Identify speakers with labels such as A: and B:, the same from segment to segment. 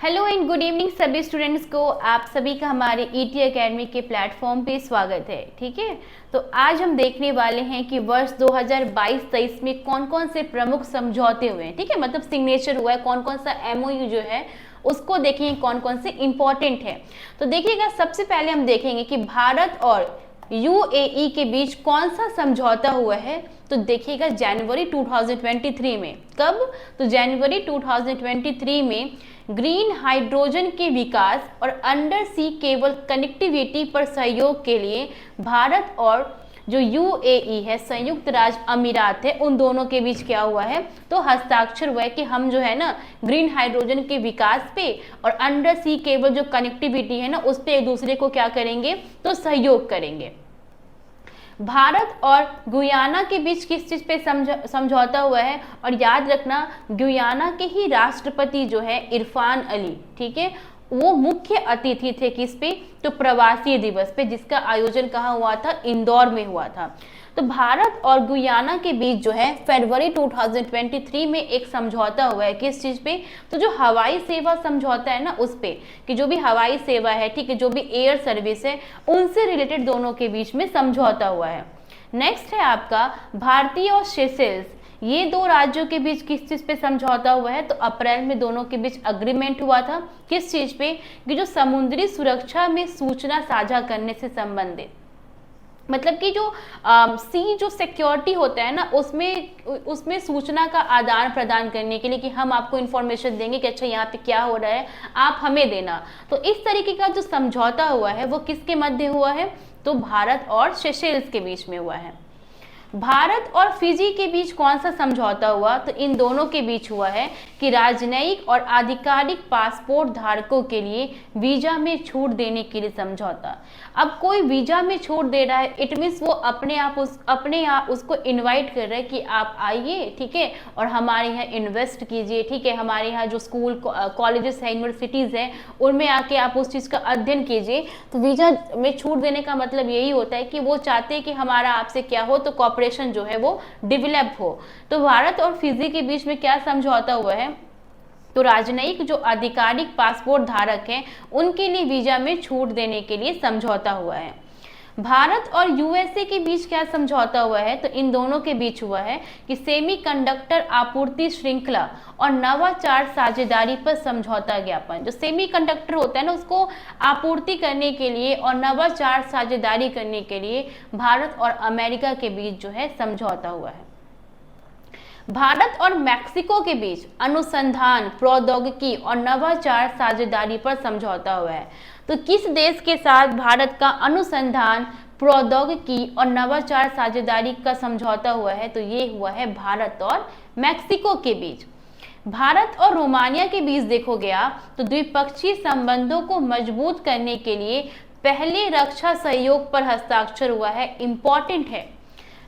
A: Hello and good evening सभी students को। आप सभी का हमारे ईटी एकेडमी के प्लेटफॉर्म पे स्वागत है। ठीक है, तो आज हम देखने वाले हैं कि वर्ष 2022-23 में कौन कौन से प्रमुख समझौते हुए हैं। ठीक है, मतलब सिग्नेचर हुआ है, कौन कौन सा एमओयू जो है उसको देखेंगे, कौन कौन से इंपॉर्टेंट है। तो देखिएगा, सबसे पहले हम देखेंगे कि भारत और यूएई के बीच कौन सा समझौता हुआ है। तो देखिएगा जनवरी 2023 में। कब? तो जनवरी 2023 में ग्रीन हाइड्रोजन के विकास और अंडर सी केबल कनेक्टिविटी पर सहयोग के लिए भारत और जो यूएई है, संयुक्त राज्य अमीरात है, उन दोनों के बीच क्या हुआ है, तो हस्ताक्षर हुआ है कि हम जो है ना ग्रीन हाइड्रोजन के विकास पे और अंडर सी केबल जो कनेक्टिविटी है ना उस पे एक दूसरे को क्या करेंगे, तो सहयोग करेंगे। भारत और गुयाना के बीच किस चीज पे समझौता हुआ है, और याद रखना गुयाना के ही राष्ट्रपति जो है इरफान अली, ठीक है, वो मुख्य अतिथि थे किस पे, तो प्रवासी दिवस पे, जिसका आयोजन कहाँ हुआ था, इंदौर में हुआ था। तो भारत और गुयाना के बीच जो है फरवरी 2023 में एक समझौता हुआ है। किस चीज पे? तो जो हवाई सेवा समझौता है ना उस पे, कि जो भी हवाई सेवा है, ठीक है, जो भी एयर सर्विस है, उनसे रिलेटेड दोनों के बीच में समझौता हुआ है। नेक्स्ट है आपका भारतीय और सेशेल्स, ये दो राज्यों के बीच किस चीज पे समझौता हुआ है, तो अप्रैल में दोनों के बीच अग्रीमेंट हुआ था। किस चीज पे? कि जो समुद्री सुरक्षा में सूचना साझा करने से संबंधित, मतलब कि जो सी जो सिक्योरिटी होता है ना उसमें सूचना का आदान प्रदान करने के लिए, कि हम आपको इन्फॉर्मेशन देंगे कि अच्छा यहाँ पे क्या हो रहा है, आप हमें देना। तो इस तरीके का जो समझौता हुआ है वो किसके मध्य हुआ है, तो भारत और सेशेल्स के बीच में हुआ है। भारत और फिजी के बीच कौन सा समझौता हुआ, तो इन दोनों के बीच हुआ है कि राजनयिक और आधिकारिक पासपोर्ट धारकों के लिए वीजा में छूट देने के लिए समझौता। अब कोई वीजा में छूट दे रहा है, इट मीन्स वो अपने आप उसको इनवाइट कर रहा है कि आप आइए, ठीक है, और हमारे यहाँ इन्वेस्ट कीजिए, ठीक है, हमारे यहाँ जो स्कूल कॉलेजेस हैं, यूनिवर्सिटीज़ हैं, उनमें आके आप उस चीज़ का अध्ययन कीजिए। तो वीजा में छूट देने का मतलब यही होता है कि वो चाहते हैं कि हमारा आपसे क्या हो, तो कॉपरेशन जो है वो डेवलप हो। तो भारत और फिजी के बीच में क्या समझौता हुआ है, तो राजनयिक जो आधिकारिक पासपोर्ट धारक हैं उनके लिए वीजा में छूट देने के लिए समझौता हुआ है। भारत और यूएसए के बीच क्या समझौता हुआ है, तो इन दोनों के बीच हुआ है कि सेमीकंडक्टर आपूर्ति श्रृंखला और नवाचार साझेदारी पर समझौता ज्ञापन। जो सेमीकंडक्टर होता है ना उसको आपूर्ति करने के लिए और नवाचार साझेदारी करने के लिए भारत और अमेरिका के बीच जो है समझौता हुआ है। भारत और मैक्सिको के बीच अनुसंधान, प्रौद्योगिकी और नवाचार साझेदारी पर समझौता हुआ है। तो किस देश के साथ भारत का अनुसंधान, प्रौद्योगिकी और नवाचार साझेदारी का समझौता हुआ है, तो ये हुआ है भारत और मैक्सिको के बीच। भारत और रोमानिया के बीच देखोगे आप, तो द्विपक्षीय संबंधों को मजबूत करने के लिए पहले रक्षा सहयोग पर हस्ताक्षर हुआ है। इंपॉर्टेंट है,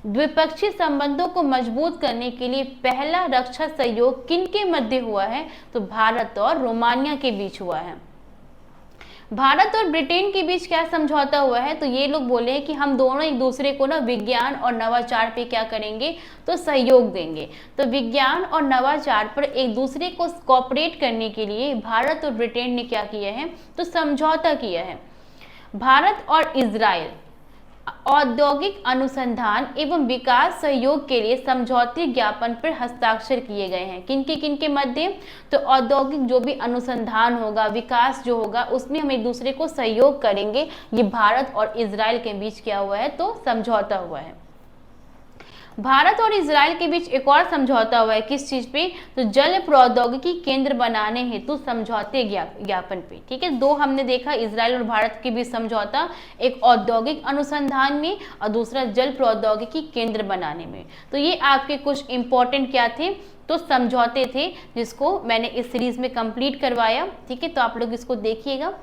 A: द्विपक्षीय संबंधों को मजबूत करने के लिए पहला रक्षा सहयोग किनके मध्य हुआ है, तो भारत और रोमानिया के बीच हुआ है। भारत और ब्रिटेन के बीच क्या समझौता हुआ है, तो ये लोग बोले हैं कि हम दोनों एक दूसरे को ना विज्ञान और नवाचार पे क्या करेंगे, तो सहयोग देंगे। तो विज्ञान और नवाचार पर एक दूसरे को कोऑपरेट करने के लिए भारत और ब्रिटेन ने क्या किया है, तो समझौता किया है। भारत और इजराइल औद्योगिक अनुसंधान एवं विकास सहयोग के लिए समझौते ज्ञापन पर हस्ताक्षर किए गए हैं। किनके मध्य, तो औद्योगिक जो भी अनुसंधान होगा, विकास जो होगा, उसमें हम एक दूसरे को सहयोग करेंगे। ये भारत और इजराइल के बीच क्या हुआ है, तो समझौता हुआ है। भारत और इजराइल के बीच एक और समझौता हुआ है। किस चीज पे, तो जल प्रौद्योगिकी केंद्र बनाने हेतु समझौते ज्ञापन पे। ठीक है, दो हमने देखा, इजराइल और भारत के बीच समझौता, एक औद्योगिक अनुसंधान में और दूसरा जल प्रौद्योगिकी केंद्र बनाने में। तो ये आपके कुछ इंपॉर्टेंट क्या थे, तो समझौते थे, जिसको मैंने इस सीरीज में कंप्लीट करवाया। ठीक है, तो आप लोग इसको देखिएगा।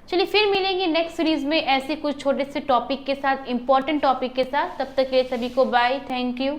A: चलिए फिर मिलेंगे नेक्स्ट सीरीज में ऐसे कुछ छोटे से टॉपिक के साथ, इंपॉर्टेंट टॉपिक के साथ। तब तक के लिए सभी को बाय, थैंक यू।